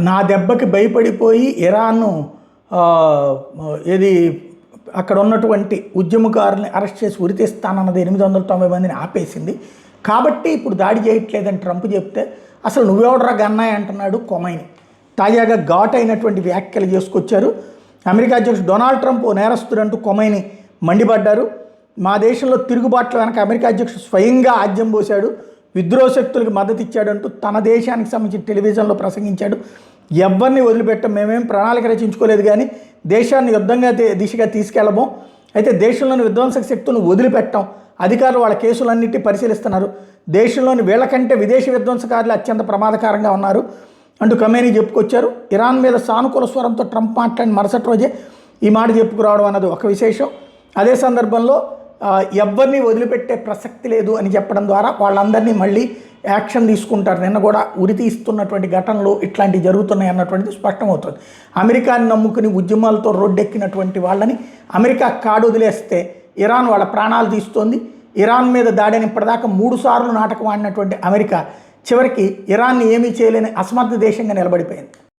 నా దెబ్బకి భయపడిపోయి ఇరాన్ను ఏది అక్కడ ఉన్నటువంటి ఉద్యమకారుల్ని అరెస్ట్ చేసి ఉరితీస్తానన్నది 890 మందిని ఆపేసింది. కాబట్టి ఇప్పుడు దాడి చేయట్లేదని ట్రంప్ చెప్తే అసలు నువ్వెవడరా గన్నాయి అంటున్నాడు కొమైని. తాజాగా ఘాట్ అయినటువంటి వ్యాఖ్యలు చేసుకొచ్చారు. అమెరికా అధ్యక్షుడు డొనాల్డ్ ట్రంప్ నేరస్తుడంటూ కొమైని మండిపడ్డారు. మా దేశంలో తిరుగుబాట్ల వెనక అమెరికా అధ్యక్షుడు స్వయంగా ఆజ్యం పోశాడు, విద్రోహ శక్తులకు మద్దతు ఇచ్చాడంటూ తన దేశానికి సంబంధించిన టెలివిజన్లో ప్రసంగించాడు. ఎవరిని వదిలిపెట్టం, మేమేం ప్రణాళిక రచించుకోలేదు, కానీ దేశాన్ని యుద్ధంగా దిశగా తీసుకెళ్ళము. అయితే దేశంలోని విధ్వంసక శక్తులను వదిలిపెట్టాం, అధికారులు వాళ్ళ కేసులన్నింటినీ పరిశీలిస్తున్నారు. దేశంలోని వీళ్ళకంటే విదేశీ విధ్వంసకారులు అత్యంత ప్రమాదకరంగా ఉన్నారు అంటూ ఖమేనీ చెప్పుకొచ్చారు. ఇరాన్ మీద సానుకూల స్వరంతో ట్రంప్ మాట్లాడిన మరుసటి రోజే ఈ మాట చెప్పుకురావడం అన్నది ఒక విశేషం. అదే సందర్భంలో ఎవరిని వదిలిపెట్టే ప్రసక్తి లేదు అని చెప్పడం ద్వారా వాళ్ళందరినీ మళ్ళీ యాక్షన్ తీసుకుంటారు. నిన్న కూడా ఉరి తీస్తున్నటువంటి ఘటనలు ఇట్లాంటివి జరుగుతున్నాయి అన్నటువంటిది స్పష్టమవుతుంది. అమెరికాని నమ్ముకుని ఉద్యమాలతో రోడ్డెక్కినటువంటి వాళ్ళని అమెరికా కాడు వదిలేస్తే ఇరాన్ వాళ్ళ ప్రాణాలు తీస్తోంది. ఇరాన్ మీద దాడిని ఇప్పటిదాకా 3 సార్లు నాటకం ఆడినటువంటి అమెరికా చివరికి ఇరాన్ని ఏమీ చేయలేని అసమర్థ దేశంగా నిలబడిపోయింది.